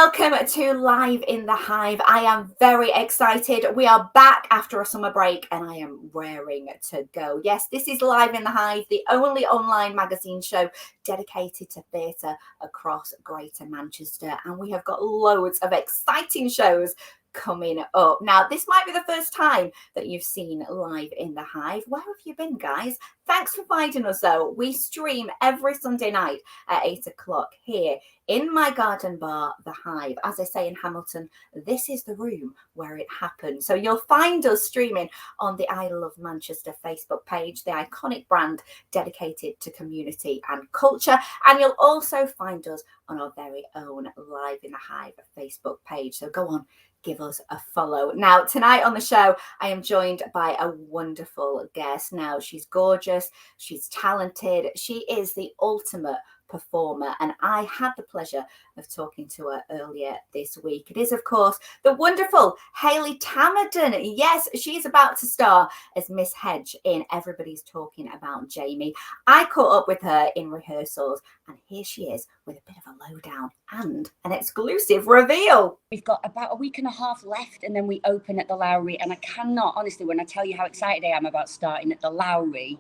Welcome to Live in the Hive. I am very excited. We are back after a summer break and I am raring to go. Yes, this is Live in the Hive, the only online magazine show dedicated to theatre across Greater Manchester. And we have got loads of exciting shows coming up. Now, this might be the first time that you've seen Live in the Hive. Where have you been, guys? Thanks for finding us, though. We stream every Sunday night at 8 o'clock here in my garden bar, The Hive. As I say in Hamilton, this is the room where it happened. So you'll find us streaming on the I Love Manchester Facebook page, the iconic brand dedicated to community and culture. And you'll also find us on our very own Live in the Hive Facebook page. So go on, give us a follow. Now, tonight on the show, I am joined by a wonderful guest. Now, she's gorgeous, she's talented, she is the ultimate performer, and I had the pleasure of talking to her earlier this week. It is, of course, the wonderful Hayley Tamaddon. Yes, she's about to star as Miss Hedge in Everybody's Talking About Jamie. I caught up with her in rehearsals, and here she is with a bit of a lowdown and an exclusive reveal. We've got about a week and a half left, and then we open at the Lowry. And I cannot, honestly, when I tell you how excited I am about starting at the Lowry,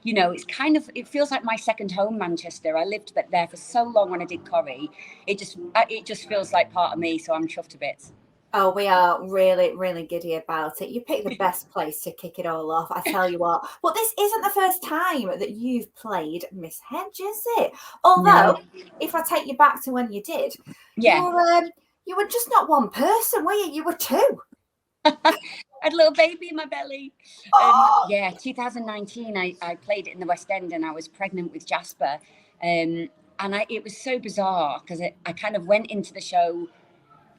you know, it feels like my second home, Manchester. I lived there for so long when I did Corrie. It just feels like part of me, so I'm chuffed to bits. Oh, we are really, really giddy about it. You picked the best place to kick it all off, I tell you what. But this isn't the first time that you've played Miss Hedge, is it? Although, if I take you back to when you did, you were just not one person, were you? You were two. I had a little baby in my belly. 2019, I played it in the West End, and I was pregnant with Jasper. And it was so bizarre because I kind of went into the show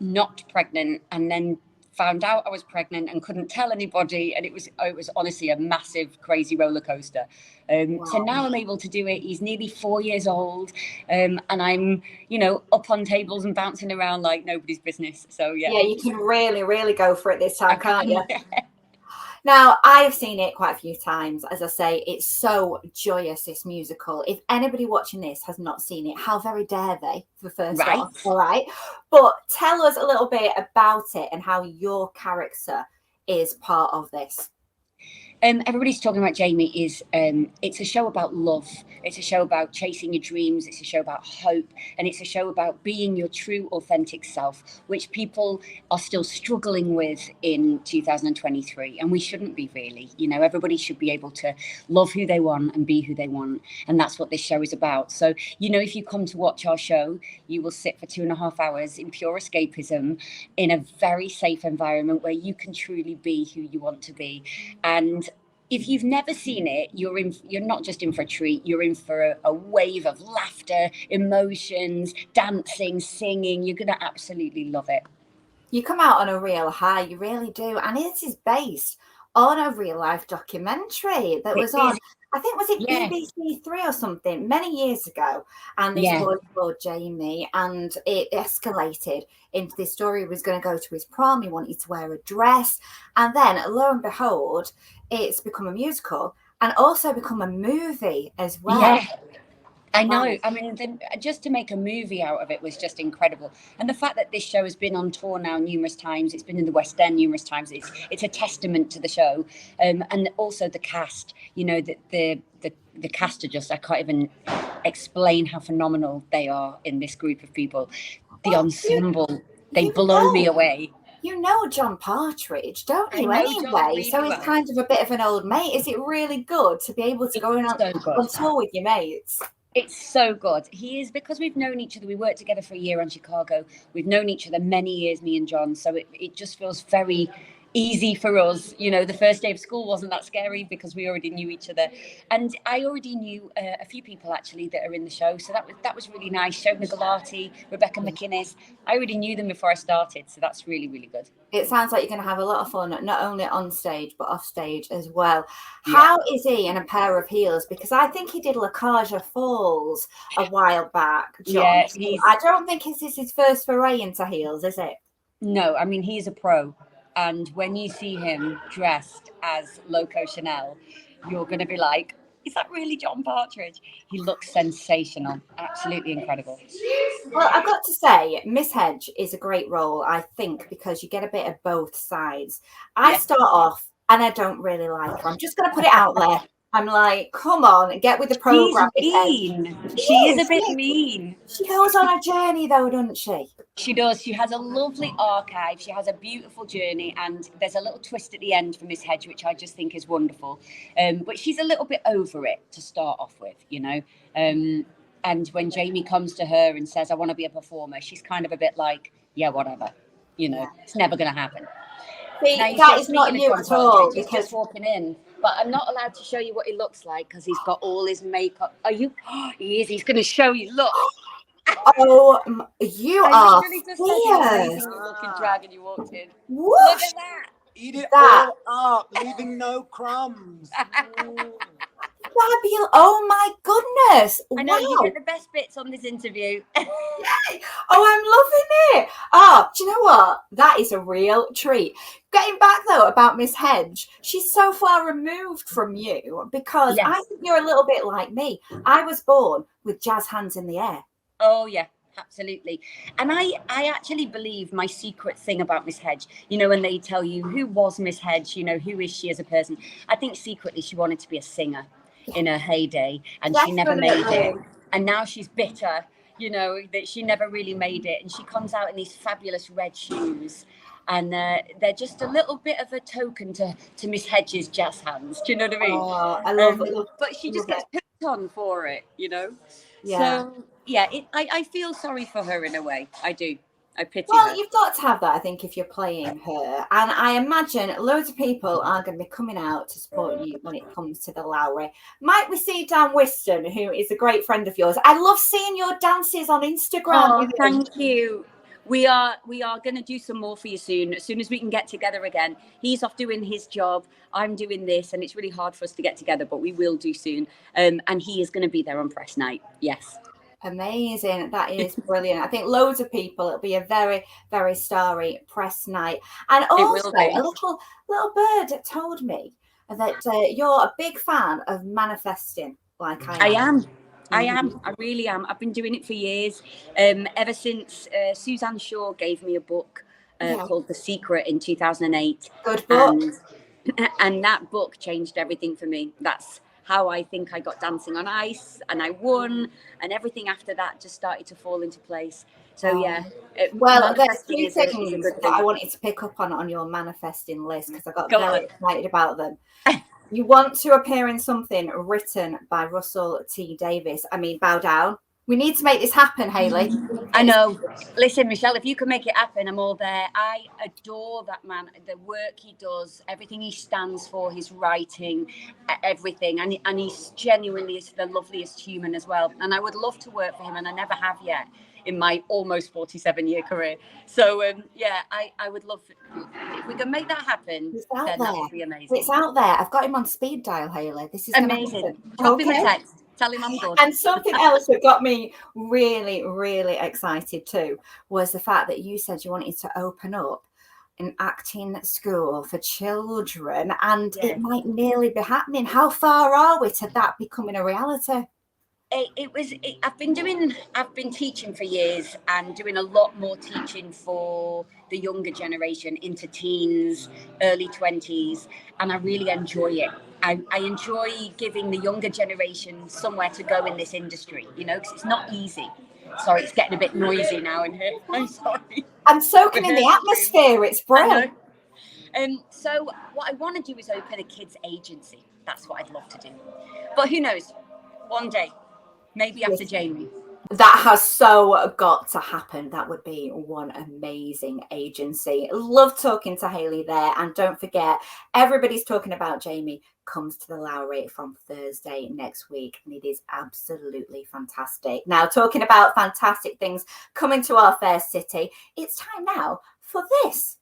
not pregnant and then found out I was pregnant and couldn't tell anybody. And it was honestly a massive, crazy roller coaster. Wow. So now I'm able to do it. He's nearly 4 years old. And I'm, up on tables and bouncing around like nobody's business. So, yeah. Yeah, you can really, really go for it this time, can't you? Now, I've seen it quite a few times. As I say, it's so joyous, this musical. If anybody watching this has not seen it, how very dare they, for first off, all right? But tell us a little bit about it and how your character is part of this. Everybody's Talking About Jamie is it's a show about love. It's a show about chasing your dreams. It's a show about hope, and it's a show about being your true, authentic self, which people are still struggling with in 2023, and we shouldn't be, really. Everybody should be able to love who they want and be who they want, and that's what this show is about. So, if you come to watch our show, you will sit for 2.5 hours in pure escapism in a very safe environment where you can truly be who you want to be. And if you've never seen it, you're not just in for a treat, you're in for a wave of laughter, emotions, dancing, singing. You're going to absolutely love it. You come out on a real high, you really do. And it is based on a real life documentary that was on, I think, was it BBC 3 or something, many years ago. And this boy called Jamie, and it escalated into this story. He was going to go to his prom, he wanted to wear a dress. And then, lo and behold, it's become a musical and also become a movie as well. Yeah, I know. I mean, just to make a movie out of it was just incredible. And the fact that this show has been on tour now numerous times, it's been in the West End numerous times, it's a testament to the show. And also the cast, the cast are just, I can't even explain how phenomenal they are in this group of people. The ensemble, they blow me away. You know John Partridge, don't you, anyway? Really so he's kind of a bit of an old mate. Is it really good to be able to go on tour with your mates? It's so good. He is, because we've known each other. We worked together for a year on Chicago. We've known each other many years, me and John. So it just feels very easy for us. The first day of school wasn't that scary because we already knew each other, and I already knew a few people actually that are in the show, so that was really nice. Shona Galati, Rebecca McInnes, I already knew them before I started, so that's really, really good. It sounds like you're going to have a lot of fun, not only on stage but off stage as well. How is he in a pair of heels? Because I think he did Lacaja Falls a while back, John. Yeah, I don't think this is his first foray into heels, is it? No, I mean, he's a pro. And when you see him dressed as Loco Chanelle, you're going to be like, is that really John Partridge? He looks sensational, absolutely incredible. Well, I've got to say, Miss Hedge is a great role, I think, because you get a bit of both sides. I start off and I don't really like her. I'm just going to put it out there. I'm like, come on, get with the program, Miss Hedge. She is a bit mean. She goes on a journey, though, doesn't she? She does. She has a lovely archive. She has a beautiful journey, and there's a little twist at the end for Miss Hedge, which I just think is wonderful. But she's a little bit over it to start off with, you know. And when Jamie comes to her and says, "I want to be a performer," she's kind of a bit like, "Yeah, whatever," you know. It's never going to happen. See, that is not you at all. He's just walking in, but I'm not allowed to show you what he looks like because he's got all his makeup. Are you? He is. He's going to show you. Look. Oh, you are fierce. Looking dragon, you walked in. Whoosh. Look at that. Eat it all up, leaving no crumbs. Fabulous. Oh my goodness. I know you get the best bits on this interview. Oh, I'm loving it. Oh, do you know what? That is a real treat. Getting back though about Miss Hedge, she's so far removed from you because I think you're a little bit like me. I was born with jazz hands in the air. Oh yeah, absolutely. And I actually believe my secret thing about Miss Hedge, you know, when they tell you who was Miss Hedge, you know, who is she as a person? I think secretly she wanted to be a singer in her heyday, and she never made it. And now she's bitter, you know, that she never really made it. And she comes out in these fabulous red shoes. And they're just a little bit of a token to Miss Hedge's jazz hands. Do you know what I mean? Oh, I love it. But she just gets picked on for it, you know? Yeah. So, yeah, I feel sorry for her in a way. I do. I pity her. Well, you've got to have that, I think, if you're playing her. And I imagine loads of people are going to be coming out to support you when it comes to the Lowry. Might we see Dan Whiston, who is a great friend of yours? I love seeing your dances on Instagram. Oh, thank you. We are going to do some more for you soon. As soon as we can get together again. He's off doing his job. I'm doing this, and it's really hard for us to get together, but we will do soon. And he is going to be there on press night. Yes. Amazing. That is brilliant. I think loads of people, it'll be a very, very starry press night. And also a little bird told me that you're a big fan of manifesting like I am. I am. I really am. I've been doing it for years. Ever since Suzanne Shaw gave me a book called The Secret in 2008. Good book. And that book changed everything for me. That's how I think I got Dancing on Ice, and I won, and everything after that just started to fall into place. So yeah. Well, there's two things that I wanted to pick up on your manifesting list because I got very excited about them. You want to appear in something written by Russell T Davies. I mean, bow down. We need to make this happen, Hayley. I know. Listen, Michelle, if you can make it happen, I'm all there. I adore that man, the work he does, everything he stands for, his writing, everything. And he's genuinely the loveliest human as well. And I would love to work for him, and I never have yet in my almost 47-year career. So, yeah, I would love if we can make that happen, then that would be amazing. It's out there. I've got him on speed dial, Hayley. This is amazing. Drop him a text. Tell him I'm good. And something else that got me really, really excited too was the fact that you said you wanted to open up an acting school for children, and it might nearly be happening. How far are we to that becoming a reality? I've been teaching for years and doing a lot more teaching for the younger generation into teens, early 20s, and I really enjoy it. I enjoy giving the younger generation somewhere to go in this industry, you know, because it's not easy. Sorry, it's getting a bit noisy now in here. I'm sorry. I'm soaking in the atmosphere. It's brilliant. So what I want to do is open a kids agency. That's what I'd love to do. But who knows? One day. Maybe after Jamie. That has so got to happen. That would be one amazing agency. Love talking to Hayley there. And don't forget, everybody's talking about Jamie comes to the Lowry from Thursday next week. And it is absolutely fantastic. Now, talking about fantastic things coming to our fair city, it's time now for this.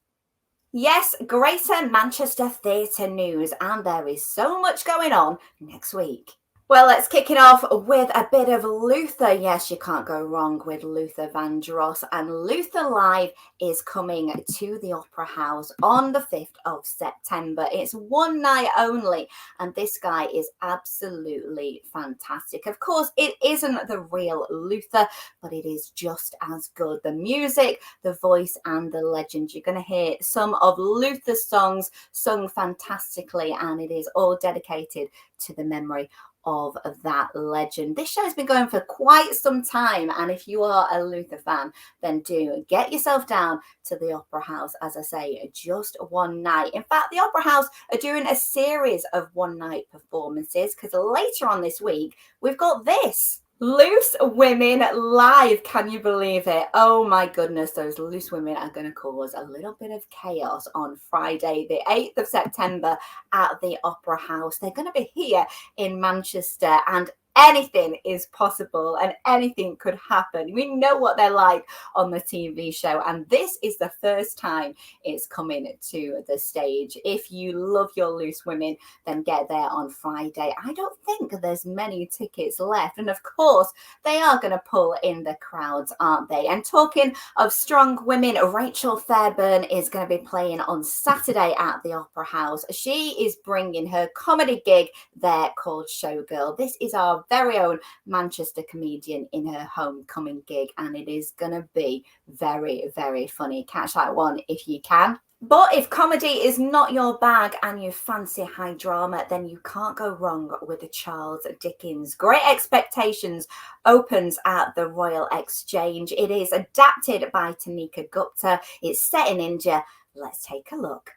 Yes, Greater Manchester Theatre News. And there is so much going on next week. Well, let's kick it off with a bit of Luther. Yes, you can't go wrong with Luther Vandross. And Luther Live is coming to the Opera House on the 5th of September. It's one night only, and this guy is absolutely fantastic. Of course, it isn't the real Luther, but it is just as good. The music, the voice, and the legend. You're going to hear some of Luther's songs sung fantastically, and it is all dedicated to the memory of that legend. This show has been going for quite some time, and if you are a Luther fan, then do get yourself down to the Opera House. As I say, just one night. In fact, the Opera House are doing a series of one-night performances, because later on this week we've got this Loose Women Live. Can you believe it? Oh my goodness, those Loose Women are going to cause a little bit of chaos on Friday, the 8th of September at the Opera House. They're going to be here in Manchester, and anything is possible and anything could happen. We know what they're like on the TV show, and this is the first time it's coming to the stage. If you love your Loose Women, then get there on Friday. I don't think there's many tickets left, and of course they are going to pull in the crowds, aren't they? And talking of strong women, Rachel Fairburn is going to be playing on Saturday at the Opera House. She is bringing her comedy gig there called Showgirl. This is our very own Manchester comedian in her homecoming gig, and it is going to be very, very funny. Catch that one if you can. But if comedy is not your bag and you fancy high drama, then you can't go wrong with the Charles Dickens. Great Expectations opens at the Royal Exchange. It is adapted by Tanika Gupta. It's set in India. Let's take a look.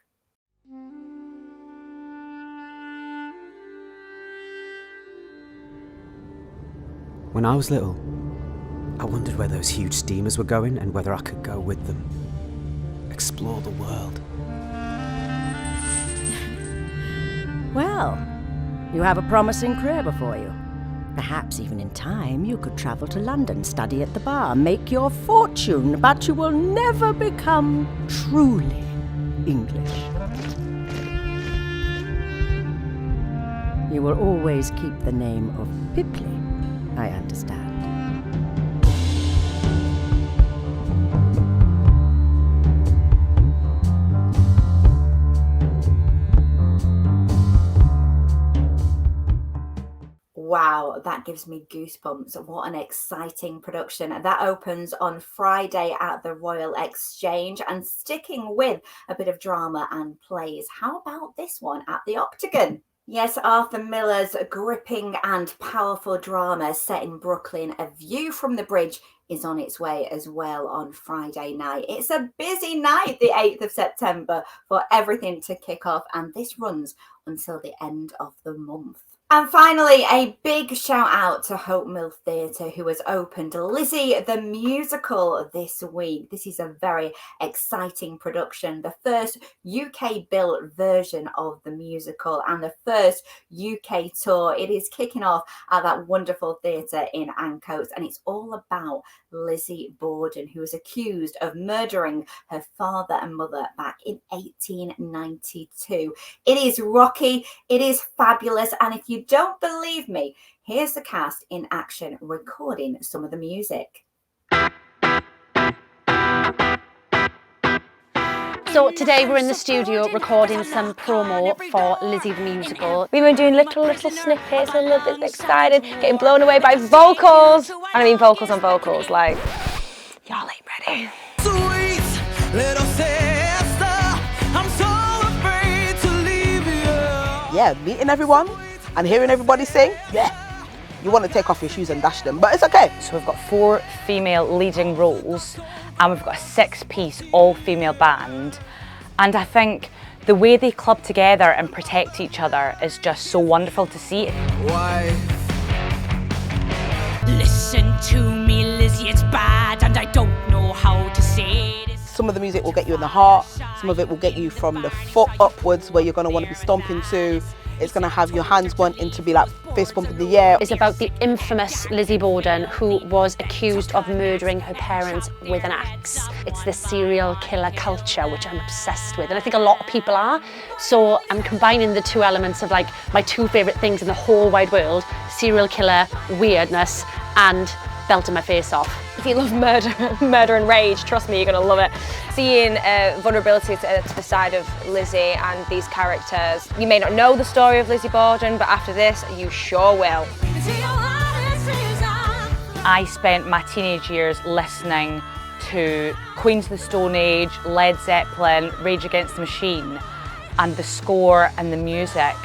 When I was little, I wondered where those huge steamers were going and whether I could go with them. Explore the world. Well, you have a promising career before you. Perhaps even in time you could travel to London, study at the bar, make your fortune, but you will never become truly English. You will always keep the name of Pipley, I understand. Wow, that gives me goosebumps. What an exciting production. That opens on Friday at the Royal Exchange. And sticking with a bit of drama and plays, how about this one at the Octagon? Yes, Arthur Miller's gripping and powerful drama set in Brooklyn, A View from the Bridge, is on its way as well on Friday night. It's a busy night, the 8th of September, for everything to kick off, and this runs until the end of the month. And finally, a big shout out to Hope Mill Theatre, who has opened Lizzie the Musical this week. This is a very exciting production, the first UK-built version of the musical and the first UK tour. It is kicking off at that wonderful theatre in Ancoats, and it's all about Lizzie Borden, who was accused of murdering her father and mother back in 1892. It is rocky, it is fabulous, and if you don't believe me, here's the cast in action recording some of the music. So today we're in the studio recording some promo for Lizzie the Musical. We've been doing little snippets, a little bit excited, getting blown away by vocals. And I mean vocals on vocals, like, y'all ain't ready. Sweet little sister, I'm so afraid to leave you. Yeah, meeting everyone and hearing everybody sing, yeah. You want to take off your shoes and dash them, but it's okay. So we've got 4 female leading roles and we've got a 6-piece all-female band. And I think the way they club together and protect each other is just so wonderful to see. Why? Listen to me, Lizzie, it's bad and I don't know how to say it. Some of the music will get you in the heart, some of it will get you from the foot upwards where you're going to want to be stomping to. It's going to have your hands wanting to be like fist bump in the air. It's about the infamous Lizzie Borden, who was accused of murdering her parents with an axe. It's the serial killer culture, which I'm obsessed with, and I think a lot of people are. So I'm combining the two elements of like my 2 favourite things in the whole wide world, serial killer weirdness and belting my face off. If you love murder and rage, trust me, you're going to love it. Seeing vulnerability to the side of Lizzie and these characters. You may not know the story of Lizzie Borden, but after this, you sure will. I spent my teenage years listening to Queens of the Stone Age, Led Zeppelin, Rage Against the Machine, and the score and the music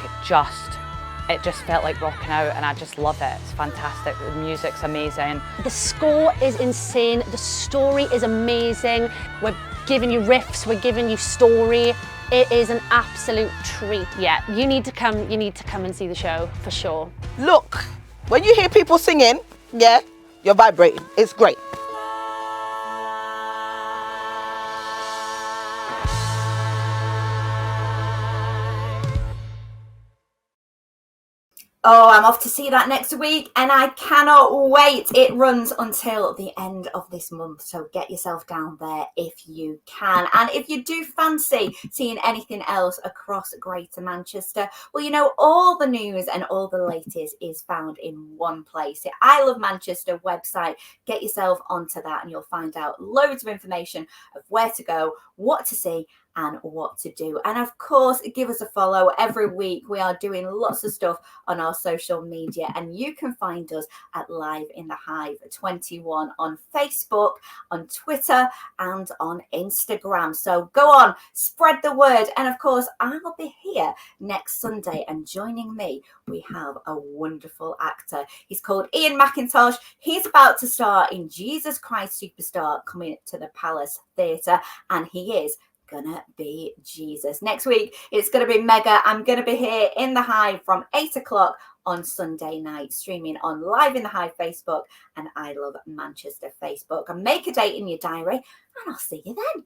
it just felt like rocking out, and I just love it. It's fantastic. The music's amazing. The score is insane. The story is amazing. We're giving you riffs. We're giving you story. It is an absolute treat. Yeah, you need to come and see the show for sure. Look, when you hear people singing, yeah, you're vibrating. It's great. Oh, I'm off to see that next week and I cannot wait. It runs until the end of this month, so get yourself down there if you can. And if you do fancy seeing anything else across Greater Manchester, well, you know, all the news and all the latest is found in one place. The I Love Manchester website. Get yourself onto that and you'll find out loads of information of where to go, what to see, and what to do. And of course, give us a follow. Every week we are doing lots of stuff on our social media, and you can find us at Live in the Hive 21 on Facebook, on Twitter, and on Instagram. So go on, spread the word. And of course, I'll be here next Sunday, and joining me, we have a wonderful actor. He's called Ian McIntosh. He's about to star in Jesus Christ Superstar, coming to the Palace Theatre, and he is gonna be Jesus. Next week, it's gonna be mega. I'm gonna be here in the Hive from 8 o'clock on Sunday night, streaming on Live in the Hive Facebook and I Love Manchester Facebook. And make a date in your diary, and I'll see you then.